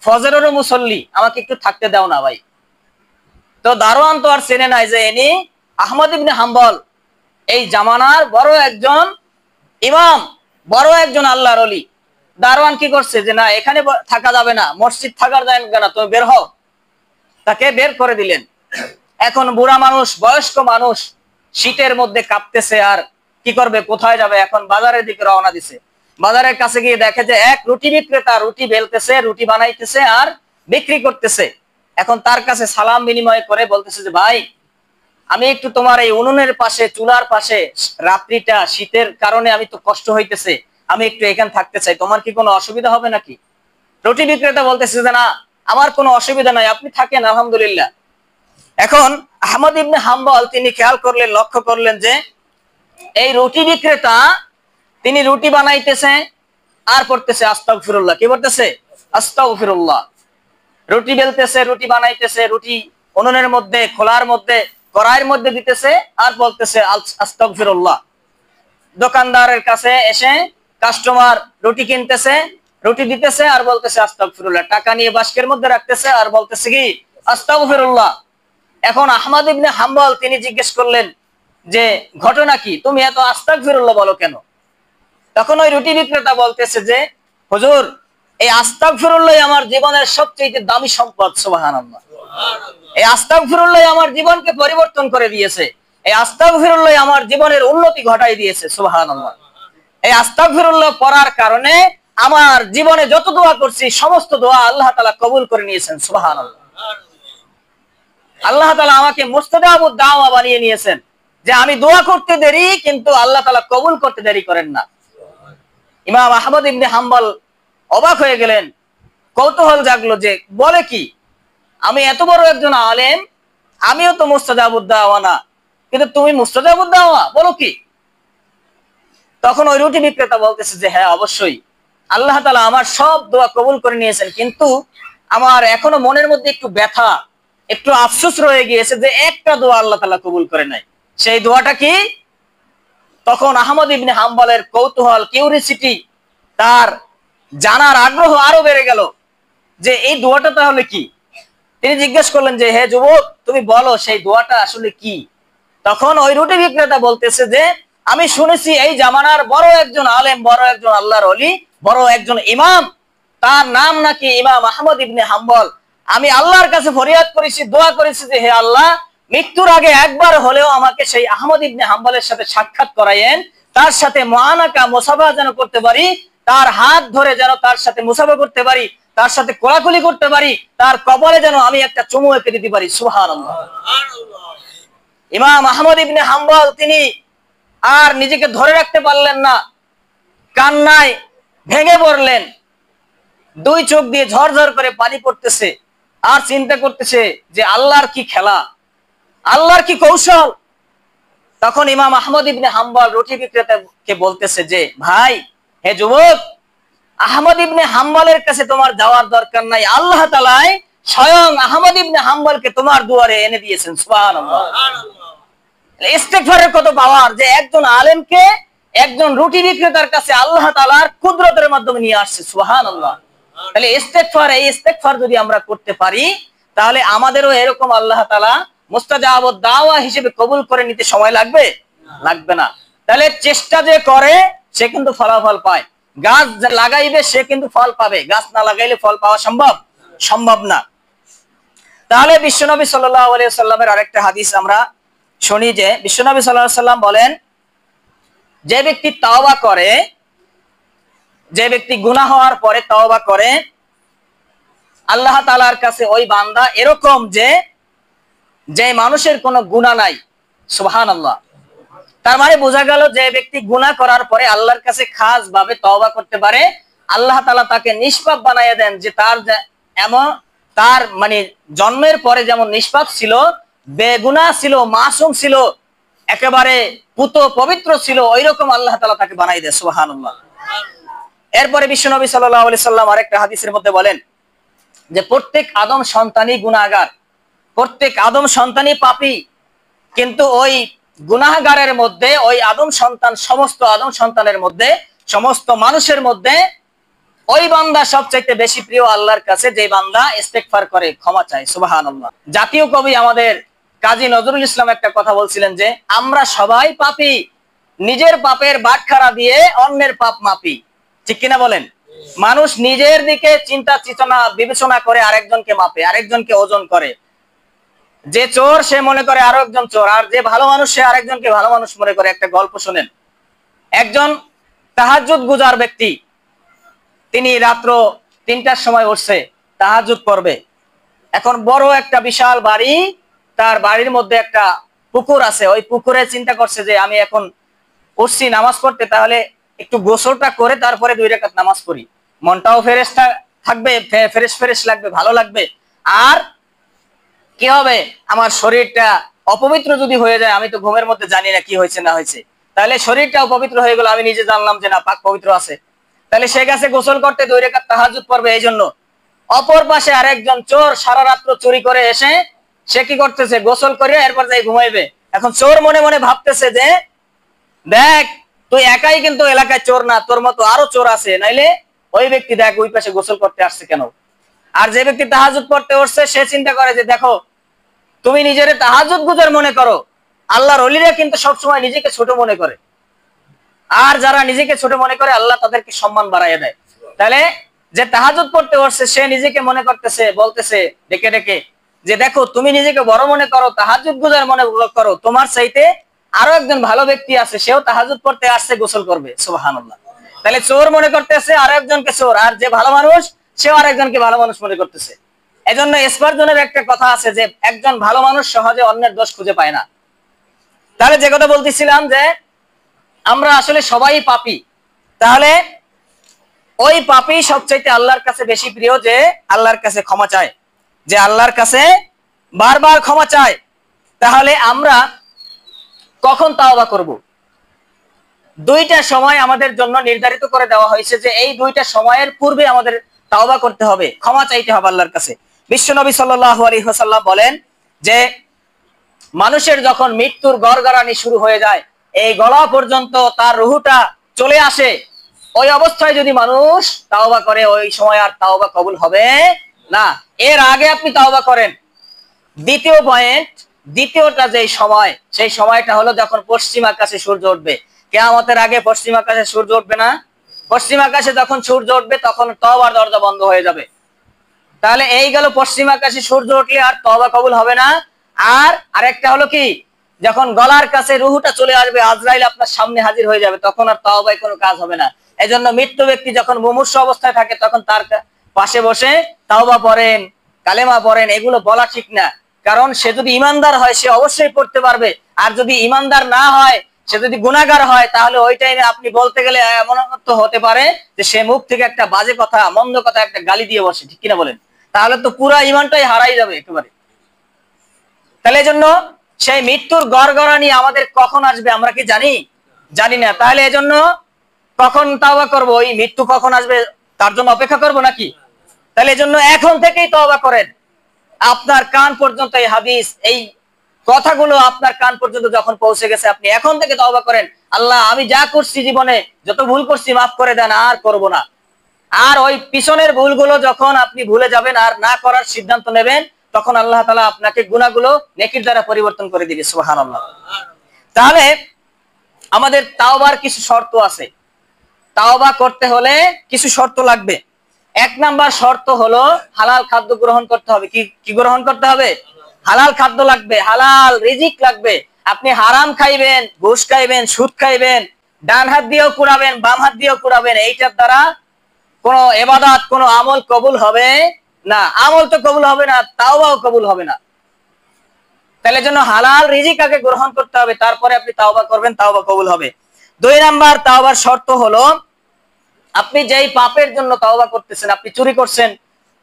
ফজরেরও মুসল্লি, আমাকে একটু থাকতে দাও না ভাই। তো দারোয়ান তো আর চেনে নাই যে ইনি আহমদ ইবনে হাম্বল, এই জামানার বড় একজন ইমাম, বড় একজন আল্লাহর ওলি। দারোয়ান কি করছে যে না, এখানে থাকা যাবে না, মসজিদ থাকার জায়গা না, তুমি বের হও। তাকে বের করে দিলেন। এখন বুড়া মানুষ, বয়স্ক মানুষ, শীতের মধ্যে কাঁপতেছে, আর কি করবে, কোথায় যাবে? এখন বাজারের দিকে রওনা দিছে। বাজারের কাছে গিয়ে দেখে যে এক রুটি বিক্রেতা রুটি বেলতেছে, রুটি বানাইতেছে আর বিক্রি করতেছে। এখন তার কাছে সালাম বিনিময় করে বলতেছে যে ভাই, আমি একটু তোমার এই উনুনের পাশে, চুলার পাশে, রাত্রিটা শীতের কারণে আমি তো কষ্ট হইতেছে, আমি একটু এখানে থাকতে চাই, তোমার কি কোনো অসুবিধা হবে নাকি? রুটি বিক্রেতা বলতেছে যে না, আমার কোনো অসুবিধা নাই, আপনি থাকেন, আলহামদুলিল্লাহ। এখন আহমদ ইবনে হাম্বল তিনি খেয়াল করলেন, লক্ষ্য করলেন যে এই রুটি বিক্রেতা তিনি রুটি বানাইতেছে আর পড়তেছে আস্তাগফিরুল্লাহ। কি পড়তেছে? আস্তাগফিরুল্লাহ। রুটি বেলতেছে, রুটি বানাইতেছে, রুটি উনুনের মধ্যে, খোলার মধ্যে, কড়াইয়ের মধ্যে দিতেছে আর বলতেছে আস্তাগফিরুল্লাহ। দোকানদারের কাছে এসে কাস্টমার রুটি কিনতেছে, রুটি দিতেছে আর বলতেছে আস্তাগফিরুল্লাহ। টাকা নিয়ে বাস্কের মধ্যে রাখতেছে আর বলতেছে কি? আস্তাগফিরুল্লাহ। এখন আহমদ ইবনে হাম্বল তিনি জিজ্ঞেস করলেন যে ঘটনা কি, তুমি এত আস্তাগফিরুল্লাহ বলো কেন? তখন ওই রুটি বিক্রেতা বলতেছে যে হুজুর, এই আস্তাগফিরুল্লাহ আমার জীবনের সবচেয়ে দামি সম্পদ। সুবহানাল্লাহ। এই আস্তাগফিরুল্লাহ আমার জীবনকে পরিবর্তন করে দিয়েছে, এই আস্তাগফিরুল্লাহ আমার জীবনের উন্নতি ঘটাই দিয়েছে। সুবহানাল্লাহ। এই আস্তাগফিরুল্লাহ পড়ার কারণে আমার জীবনে যত দোয়া করছি সমস্ত দোয়া আল্লাহ তাআলা কবুল করে নিয়েছেন। সুবহানাল্লাহ। আল্লাহ তাআলা আমাকে মুস্তাজাবুদ দাওয়া বানিয়ে নিয়েছেন, যে আমি দোয়া করতে দেরি কিন্তু আল্লাহ তাআলা কবুল করতে দেরি করেন না। ইমাম আহমদ ইবনে হাম্বল অবাক হয়ে গেলেন, কৌতূহল জাগলো যে বলে কি, আমি এত বড় একজন আলেম, আমিও তো মুস্তাজাবুদ দাওয়া না, কিন্তু তুমি মুস্তাজাবুদ দাওয়া বলো কি? তখন ওই রুটি বিক্রেতা বলতেছে যে হ্যাঁ অবশ্যই আল্লাহ তাআলা আমার সব দোয়া কবুল করে নিয়েছেন, কিন্তু আমার এখনো মনের মধ্যে একটু ব্যথা, একটু আফসোস রয়ে গিয়েছে যে একটা দোয়া আল্লাহ তাআলা কবুল করে নাই। সেই দোয়াটা কি? তখন আহমদ ইবনে হাম্বলের কৌতূহল, কিউরিসিটি, তার জানার আগ্রহ আরো বেড়ে গেল যে এই দোয়াটা তাহলে কি। তিনি জিজ্ঞেস করলেন যে হে যুবক, তুমি বলো সেই দোয়াটা আসলে কি? তখন ওই রুটি বিক্রেতা বলতেছে যে আমি শুনেছি এই জামানার বড় একজন আলেম, বড় একজন আল্লাহর ওলি, বড় একজন ইমাম, তার নাম নাকি ইমাম আহমদ ইবনে হাম্বল। আমি আল্লাহর কাছে ফরিয়াদ করেছি, দোয়া করেছি যে হে আল্লাহ, মৃত্যুর আগে একবার হলেও আমাকে সেই আহমদ ইবনে হাম্বলের সাথে সাক্ষাৎ করায়েন, তার সাথে মুআনাকা মুসাফা যেন করতে পারি, তার হাত ধরে যেন তার সাথে মুসাফা করতে পারি, তার সাথে কোলাকুলি করতে পারি, তার কবরে যেন আমি একটা চুমু এঁকে দিতে পারি। সুবহানাল্লাহ। ইমাম আহমদ ইবনে হাম্বল তিনি আর নিজেকে ধরে রাখতে পারলেন না, কান্নায় ভেঙে পড়লেন, দুই চোখ দিয়ে ঝরঝর করে পানি পড়তেছে, আর চিন্তা করতেছে যে আল্লাহর কি খেলা, আল্লাহর কি কৌশল। তখন ইমাম আহমদ ইবনে হাম্বল রুটি বিক্রেতাকে বলতেছে যে ভাই, হে যুবক, আহমদ ইবনে হাম্বলের কাছে তোমার যাওয়ার দরকার নাই, আল্লাহ তাআলা স্বয়ং আহমদ ইবনে হাম্বলকে তোমার দুয়ারে এনে দিয়েছেন। সুবহানাল্লাহ। ইস্তেগফারের কত পাওয়ার, যে একজন আলেমকে একজন রুটি বিক্রেতার কাছে আল্লাহ তাআলার কুদরতের মাধ্যমে নিয়ে আসছে। সুবহানাল্লাহ। তাহলে ইস্তেগফার, এই ইস্তেগফার যদি আমরা করতে পারি তাহলে আমাদেরও এরকম আল্লাহ তাআলা মুস্তাজাবুদ দাওয়া হিসেবে কবুল করে নিতে সময় লাগবে? লাগবে না। তাহলে চেষ্টা যে করে সে কিন্তু ফলাফল পায়, গাছ লাগাইবে সে কিন্তু ফল পাবে, গাছ না লাগাইলে ফল পাওয়া সম্ভব না। তাহলে বিশ্বনবী সাল্লাল্লাহু আলাইহি ওয়াসাল্লামের আরেকটা হাদিস আমরা শুনি যে বিশ্বনবী সাল্লাল্লাহু আলাইহি ওয়াসাল্লাম বলেন, যে ব্যক্তি তওবা করে, যে ব্যক্তি গুনাহ হওয়ার পরে তওবা করে, আল্লাহ তাআলার কাছে ওই বান্দা এরকম যে মানুষের কোনো গুনাহ নাই। সুবহানাল্লাহ। তার মানে বোঝা গেল যে ব্যক্তি গুনাহ করার পরে আল্লাহর কাছে খাস ভাবে তওবা করতে পারে, আল্লাহ তাআলা তাকে নিষ্পাপ বানাইয়া দেন, যে তার মানে জন্মের পরে যেমন নিষ্পাপ ছিল, বেগুনাহ ছিল, মাসুম ছিল, একেবারে পুত পবিত্র ছিল, ওইরকম আল্লাহ তাআলা তাকে বানাই দেয়। সুবহানাল্লাহ। এরপরে বিশ্বনবী সাল্লাল্লাহু আলাইহি সাল্লাম আরেকটা হাদিসের মধ্যে বলেন যে প্রত্যেক আদম সন্তানই গুনাহগার, প্রত্যেক আদম সন্তানই পাপী, কিন্তু ওই গুনাহগারের মধ্যে, ওই আদম সন্তান, সমস্ত আদম সন্তানের মধ্যে, সমস্ত মানুষের মধ্যে ওই বান্দা সবচাইতে বেশি প্রিয় আল্লাহর কাছে যে বান্দা ইস্তেগফার করে, ক্ষমা চায়। সুবহানাল্লাহ। জাতীয় কবি আমাদের কাজী নজরুল ইসলাম একটা কথা বলছিলেন যে আমরা সবাই পাপী, নিজের পাপের বাটখারা দিয়ে অন্যের পাপ মাপি। ঠিক কিনা বলেন? মানুষ নিজের দিকে চিন্তা চেতনা বিবেচনা করে আরেকজনকে মাপে, আরেকজনকে ওজন করে। যে চোর সে মনে করে আরো একজন চোর, আর যে ভালো মানুষ সে আরেকজনকে ভালো মানুষ মনে করে। একটা গল্প শোনেন। একজন তাহাজ্জুদ গুজার ব্যক্তি, তিনি রাত্র ৩টার সময় উঠছে তাহাজ্জুদ পড়বে। এখন বড় একটা বিশাল বাড়ি, তার বাড়ির মধ্যে একটা পুকুর আছে, ওই পুকুরে চিন্তা করছে যে আমি এখন উঠছি নামাজ পড়তে, তাহলে একটু গোসলটা করে তারপরে 2 রাকাত নামাজ পড়ি, মনটাও ফ্রেশ থাকবে, ফ্রেশ লাগবে, ভালো লাগবে। আর কি হবে, আমার শরীরটা অপবিত্র যদি হয়ে যায়, আমি তো ঘুমের মধ্যে জানি না কি হয়েছে না হয়েছে, তাহলে শরীরটা অপবিত্র হয়ে গেল, আমি নিজে জানলাম যে না পাক পবিত্র আছে, তাহলে সে গেছে গোসল করতে 2 রাকাত তাহাজ্জুদ পড়বে। এই জন্য অপর পাশে আরেকজন চোর সারা রাত্র চুরি করে এসে সে কি করতেছে, গোসল করে এরপর যাই ঘুমাইবে। এখন চোর মনে মনে ভাবতেছে যে দেখ, তুই একাই কিন্তু এলাকায় চোর না, তোর মতো আরো চোর আছে, নাইলে ওই ব্যক্তি দেখ ওই পাশে গোসল করতে আসছে কেন। আর যে ব্যক্তি তাহাজ্জুদ পড়তে উঠছে সে চিন্তা করে যে দেখো, তুমি নিজের তাহাজ্জুদ গুজার মনে করো, আল্লাহর ওলিরা কিন্তু সবসময় নিজেকে ছোট মনে করে, আর যারা নিজেকে ছোট মনে করে আল্লাহ তাদেরকে সম্মান বাড়াইয়া দেয়। তাহলে যে তাহাজ্জুদ পড়তে উঠছে সে নিজেকে মনে করতেছে, বলতেছে ডেকে ডেকে যে দেখো, তুমি নিজেকে বড় মনে করো, তাহাজ্জুদ গুজার মনে করো, তোমার চাইতে আরো একজন ভালো ব্যক্তি আছে, সেও তাহাজ্জুদ পড়তে আসছে, গোসল করবে, সুবহানাল্লাহ। তাহলে চোর মনে করতেছে আরো একজনকে চোর, আর যে ভালো মানুষ সেও আরেকজনকে ভালো মানুষ মনে করতেছে। এজন্য স্পার্জনের একটা কথা আছে যে একজন ভালো মানুষ সহজে অন্যের দোষ খুঁজে পায় না। তাহলে যে কথা বলতেছিলাম যে আমরা আসলে সবাই পাপী, তাহলে ওই পাপী সবচাইতে আল্লাহর কাছে বেশি প্রিয় যে আল্লাহর কাছে ক্ষমা চায়, যে আল্লাহর কাছে বারবার ক্ষমা চায়। তাহলে আমরা কখন তাওবা করব? দুইটা সময় আমাদের জন্য নির্ধারিত করে দেওয়া হয়েছে যে এই দুইটা সময়ের পূর্বে আমাদের তাওবা করতে হবে, ক্ষমা চাইতে হবে আল্লাহর কাছে। বিশ্বনবী সাল্লাল্লাহু আলাইহি ওয়াসাল্লাম বলেন যে মানুষের যখন মৃত্যুর গড়গড়ানি শুরু হয়ে যায়, এই গলা পর্যন্ত তার রুহুটা চলে আসে, ওই অবস্থায় যদি মানুষ তাওবা করে ওই সময় আর তাওবা কবুল হবে না। এর আগে আপনি তাওবা করেন। দ্বিতীয় পয়েন্ট, দ্বিতীয়টা যে সময়, সেই সময়টা হলো যখন পশ্চিম আকাশে সূর্য উঠবে। কিয়ামতের আগে পশ্চিম আকাশে সূর্য উঠবে না? পশ্চিম আকাশে যখন সূর্য উঠবে তখন তওবার দরজা বন্ধ হয়ে যাবে। তাহলে এই গেল পশ্চিম আকাশে সূর্য উঠলে আর তওবা কবুল হবে না। আর আরেকটা হলো কি, যখন গলার কাছে রুহুটা চলে আসবে, আজরাইল আপনার সামনে হাজির হয়ে যাবে, তখন আর তওবায় কোনো কাজ হবে না। এজন্য মৃত্যু ব্যক্তি যখন মুমূর্ষ অবস্থায় থাকে তখন তার পাশে বসে তাওবা পড়েন, কালেমা পড়েন, এগুলো বলা ঠিক না। কারণ সে যদি ইমানদার হয় সে অবশ্যই পড়তে পারবে, আর যদি ইমানদার না হয়, সে যদি গুনাহগার হয়, তাহলে ওই টাইমে আপনি বলতে গেলে এমন তো হতে পারে যে সে মুখ থেকে একটা বাজে কথা, মন্দ কথা, একটা গালি দিয়ে বসে, ঠিক কিনা বলেন? তাহলে তো পুরা ইমানটাই হারাই যাবে একেবারে। তাহলে এজন্য সেই মৃত্যুর গড়গড়ানি আমাদের কখন আসবে আমরা কি জানি? জানি না। তাহলে এজন্য কখন তওবা করব? ওই মৃত্যু কখন আসবে তার জন্য অপেক্ষা করব নাকি? তাহলে এজন্য এখন থেকেই তওবা করেন। আপনার কান পর্যন্ত এই হাদিস, এই কথাগুলো আপনার কান পর্যন্ত যখন পৌঁছে গেছে, আপনি এখন থেকে তওবা করেন, আল্লাহ আমি যা করছি জীবনে, যত ভুল করছি মাফ করে দেন, আর করব না। আর ওই পিছনের ভুলগুলো যখন আপনি ভুলে যাবেন আর না করার সিদ্ধান্ত নেবেন, তখন আল্লাহ তাআলা আপনাকে গুনাহগুলো নেকির দ্বারা পরিবর্তন করে দিবে, সুবহানাল্লাহ। তাহলে আমাদের তাওবার কিছু শর্ত আছে। তাওবা করতে হলে কিছু শর্ত লাগবে। এক নাম্বার শর্ত হলো হালাল খাদ্য গ্রহণ করতে হবে। কি গ্রহণ করতে হবে? হালাল খাদ্য লাগবে, হালাল রিজিক লাগবে। আপনি হারাম খাইবেন, ঘুষ খাইবেন, সুদ খাইবেন, ডান হাত দিয়েও কুড়াবেন, বাম হাত দিয়েও কুড়াবেন, এইটার দ্বারা কোন ইবাদত, কোন আমল কবুল হবে না। আমল তো কবুল হবে না, তাওবাও কবুল হবে না। তাহলে জন্য হালাল রিজিক আগে গ্রহণ করতে হবে, তারপরে আপনি তাওবা করবেন, তাওবা কবুল হবে। দুই নাম্বার তাওবার শর্ত হলো আপনি যেই পাপের জন্য তাওবা করতেছেন, আপনি চুরি করছেন,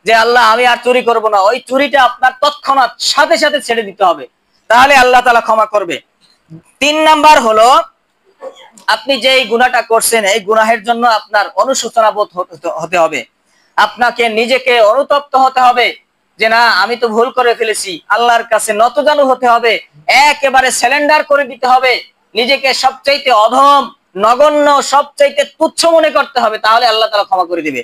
যে আল্লাহ আমি আর চুরি করব না, ওই চুরিটা আপনার তৎক্ষণাৎ সাথে সাথে ছেড়ে দিতে হবে, তাহলে আল্লাহ তাআলা ক্ষমা করবে। তিন নাম্বার হলো আপনি যে এই গুনাহটা করছেন, এই গুনাহের জন্য আপনার অনুশোচনা বোধ হতে হবে। আপনাকে নিজেকে অনুতপ্ত হতে হবে যে না আমি তো ভুল করে ফেলেছি, আল্লাহর কাছে নতজানু হতে হবে, একেবারে সারেন্ডার করে দিতে হবে, নিজেকে সবচাইতে অধম, নগণ্য, সবচাইতে তুচ্ছ মনে করতে হবে, তাহলে আল্লাহ তাআলা ক্ষমা করে দিবে।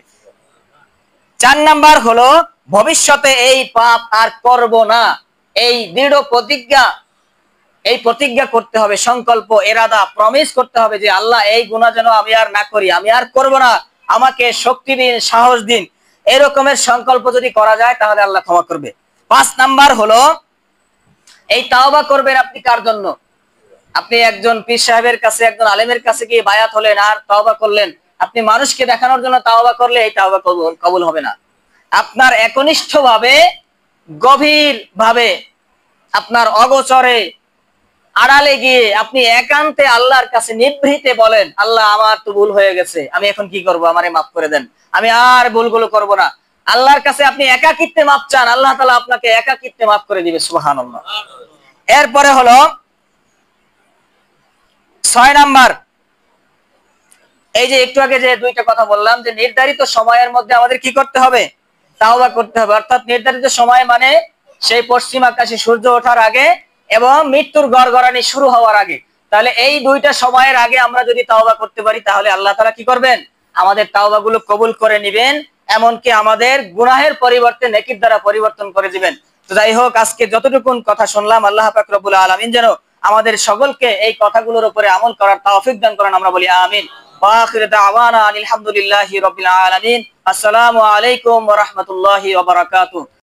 চার নাম্বার হলো ভবিষ্যতে এই পাপ আর করব না, এই দৃঢ় প্রতিজ্ঞা, এই প্রতিজ্ঞা করতে হবে, সংকল্প, এরাদা, প্রমিস করতে হবে যে আল্লাহ এই গুনাহ যেন আমি আর না করি, আমি আর করব না, আমাকে শক্তি দিন, সাহস দিন। এরকমের সংকল্প যদি করা যায় তাহলে আল্লাহ ক্ষমা করবে। পাঁচ নাম্বার হলো এই তাওবা করবেন আপনি কার জন্য? আপনি একজন পীর সাহেবের কাছে, একজন আলেমের কাছে গিয়ে বায়াত হলেন আর তাওবা করলেন, আপনি মানুষকে দেখানোর জন্য তাওবা করলে এই তাওবা কবুল হবে না। আপনার একনিষ্ঠ ভাবে, গভীর ভাবে, আপনার অগোচরে, আড়ালে গিয়ে আপনি একান্তে আল্লাহর কাছে নিভৃতে বলেন, আল্লাহ আমার তো ভুল হয়ে গেছে, আমি এখন কি করব, আমারে মাফ করে দেন, আমি আর ভুলগুলো করব না। আল্লাহর কাছে আপনি একাকিত্বে মাফ চান, আল্লাহ তাআলা আপনাকে একাকিত্বে মাফ করে দিবে, সুবহানাল্লাহ। এরপরে হলো 6 নাম্বার, এই যে একটু আগে যে দুইটা কথা বললাম যে নির্ধারিত সময়ের মধ্যে আমাদের কি করতে হবে? তাওবা করতে হবে। অর্থাৎ নির্ধারিত সময় মানে সেই পশ্চিম আকাশে সূর্য ওঠার আগে এবং মৃত্যুর গড়গড়ানি শুরু হওয়ার আগে। তাহলে এই দুইটা সময়ের আগে আমরা যদি তাওবা করতে পারি তাহলে আল্লাহ তাআলা কি করবেন? আমাদের তাওবাগুলো কবুল করে নেবেন, এমনকি আমাদের গুনাহের পরিবর্তে নেকির দ্বারা পরিবর্তন করে দিবেন। তো যাই হোক, আজকে যতটুকুন কথা শুনলাম, আল্লাহ পাক রব্বুল আলামিন যেন আমাদের সকলকে এই কথাগুলোর উপরে আমল করার তৌফিক দান করেন, আমরা বলি আমিন। ওয়া আখিরু দাওয়ানা আলহামদুলিল্লাহি রাব্বিল আলামিন। আসসালামু আলাইকুম ওয়া রাহমাতুল্লাহি ওয়া বারাকাতুহু।